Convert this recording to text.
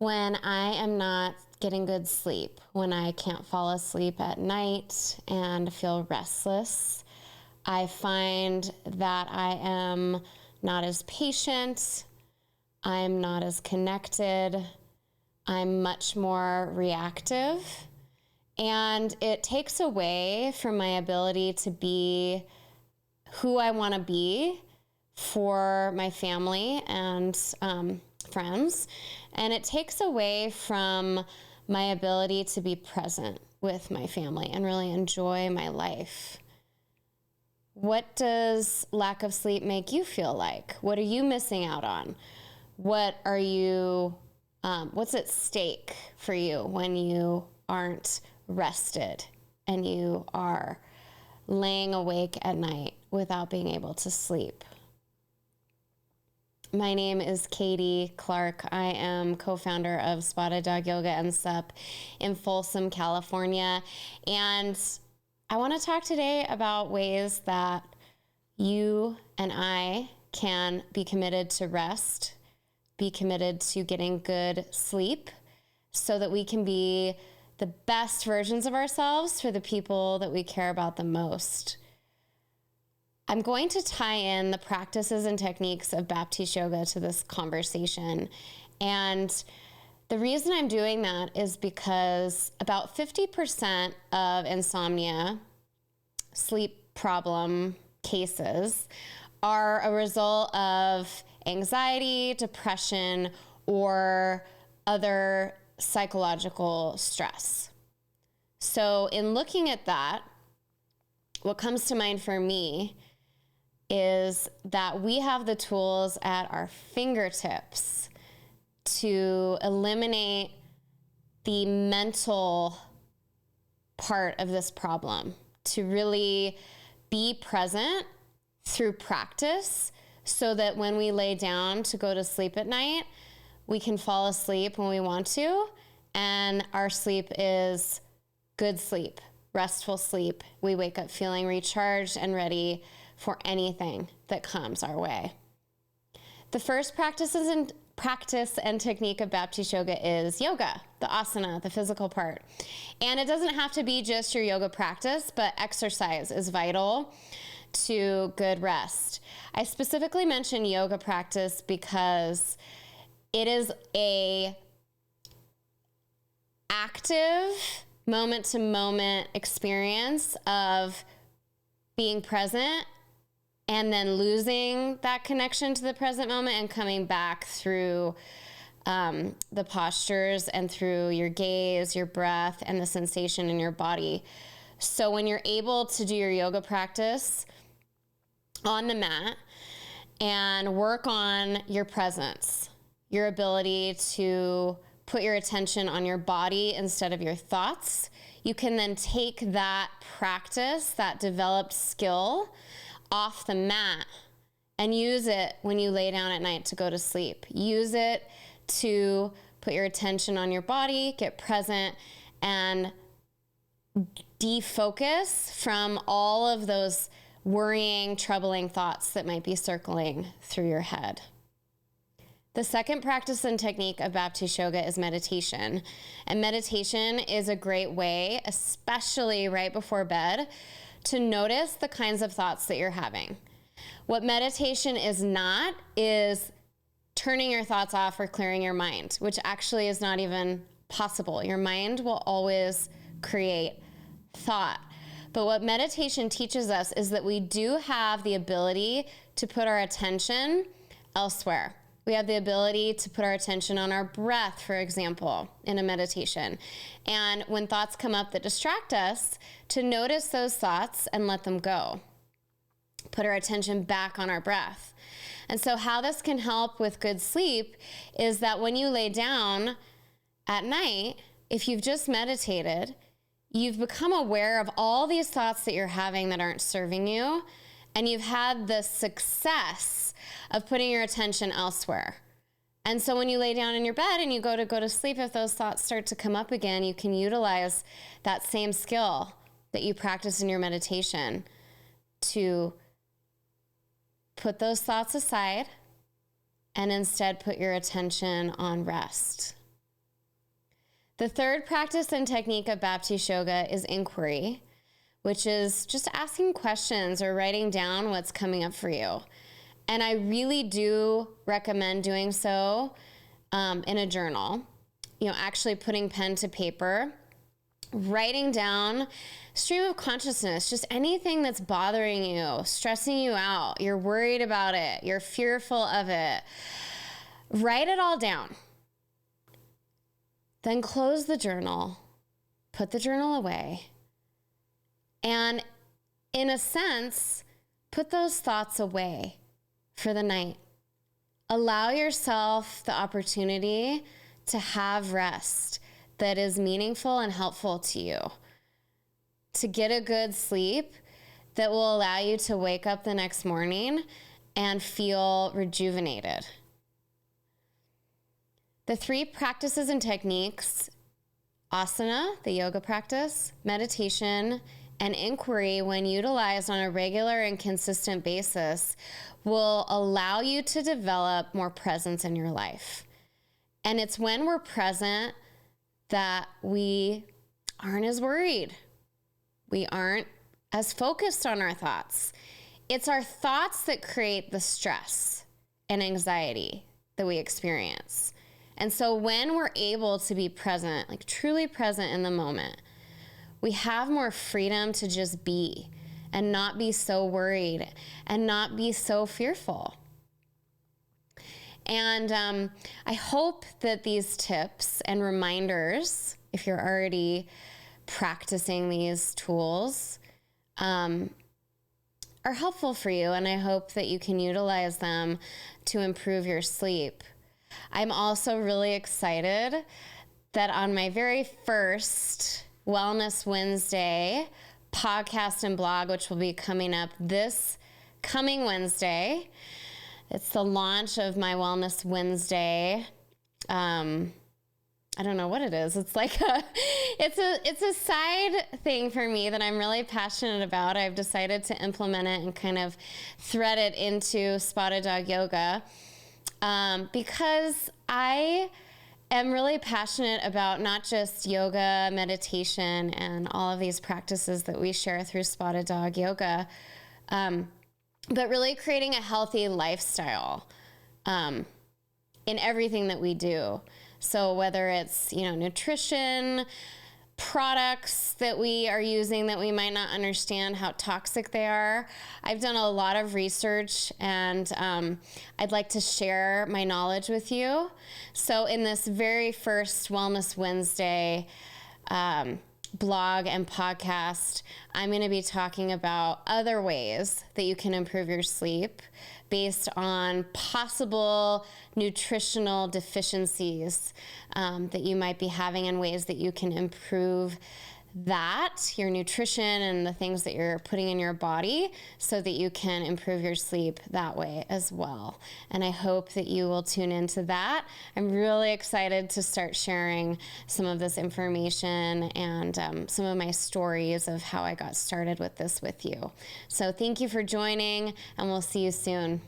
When I am not getting good sleep, when I can't fall asleep at night and feel restless, I find that I am not as patient, I'm not as connected, I'm much more reactive, and it takes away from my ability to be who I want to be for my family and friends, and it takes away from my ability to be present with my family and really enjoy my life. What does lack of sleep make you feel like? What are you missing out on? What are you, what's at stake for you when you aren't rested and you are laying awake at night without being able to sleep? My name is Katie Clark. I am co-founder of Spotted Dog Yoga and Sup in Folsom, California. And I want to talk today about ways that you and I can be committed to rest, be committed to getting good sleep so that we can be the best versions of ourselves for the people that we care about the most. I'm going to tie in the practices and techniques of Baptiste Yoga to this conversation. And the reason I'm doing that is because about 50% of insomnia, sleep problem cases, are a result of anxiety, depression, or other psychological stress. So in looking at that, what comes to mind for me is that we have the tools at our fingertips to eliminate the mental part of this problem, to really be present through practice so that when we lay down to go to sleep at night, we can fall asleep when we want to, and our sleep is good sleep, restful sleep. We wake up feeling recharged and ready for anything that comes our way. The first practice and technique of Baptiste Yoga is yoga, the asana, the physical part. And it doesn't have to be just your yoga practice, but exercise is vital to good rest. I specifically mention yoga practice because it is a active moment-to-moment experience of being present and then losing that connection to the present moment and coming back through the postures and through your gaze, your breath, and the sensation in your body. So when you're able to do your yoga practice on the mat and work on your presence, your ability to put your attention on your body instead of your thoughts, you can then take that practice, that developed skill, off the mat and use it when you lay down at night to go to sleep. Use it to put your attention on your body, get present, and defocus from all of those worrying, troubling thoughts that might be circling through your head. The second practice and technique of Baptiste Yoga is meditation. And meditation is a great way, especially right before bed, to notice the kinds of thoughts that you're having. What meditation is not is turning your thoughts off or clearing your mind, which actually is not even possible. Your mind will always create thought. But what meditation teaches us is that we do have the ability to put our attention elsewhere. We have the ability to put our attention on our breath, for example, in a meditation. And when thoughts come up that distract us, to notice those thoughts and let them go. Put our attention back on our breath. And so how this can help with good sleep is that when you lay down at night, if you've just meditated, you've become aware of all these thoughts that you're having that aren't serving you, and you've had the success of putting your attention elsewhere. And so when you lay down in your bed and you go to sleep, if those thoughts start to come up again, you can utilize that same skill that you practice in your meditation to put those thoughts aside and instead put your attention on rest. The third practice and technique of Baptiste Yoga is inquiry, which is just asking questions or writing down what's coming up for you. And I really do recommend doing so in a journal, actually putting pen to paper, writing down stream of consciousness, just anything that's bothering you, stressing you out, you're worried about it, you're fearful of it. Write it all down. Then close the journal, put the journal away, and in a sense, put those thoughts away for the night. Allow yourself the opportunity to have rest that is meaningful and helpful to you, to get a good sleep that will allow you to wake up the next morning and feel rejuvenated. The three practices and techniques, asana, the yoga practice, meditation, and inquiry, when utilized on a regular and consistent basis, will allow you to develop more presence in your life. And it's when we're present that we aren't as worried. We aren't as focused on our thoughts. It's our thoughts that create the stress and anxiety that we experience. And so when we're able to be present, like truly present in the moment, we have more freedom to just be and not be so worried and not be so fearful. And I hope that these tips and reminders, if you're already practicing these tools, are helpful for you. And I hope that you can utilize them to improve your sleep. I'm also really excited that on my very first Wellness Wednesday podcast and blog, which will be coming up this coming Wednesday, it's the launch of my Wellness Wednesday. I don't know what it is. It's like it's a side thing for me that I'm really passionate about. I've decided to implement it and kind of thread it into Spotted Dog Yoga because I am really passionate about not just yoga, meditation, and all of these practices that we share through Spotted Dog Yoga, but really creating a healthy lifestyle in everything that we do. So whether it's, nutrition, products that we are using that we might not understand how toxic they are. I've done a lot of research and I'd like to share my knowledge with you. So in this very first Wellness Wednesday blog and podcast, I'm going to be talking about other ways that you can improve your sleep based on possible nutritional deficiencies that you might be having and ways that you can improve your nutrition and the things that you're putting in your body so that you can improve your sleep that way as well. And I hope that you will tune into that. I'm really excited to start sharing some of this information and some of my stories of how I got started with this with you. So thank you for joining, and we'll see you soon.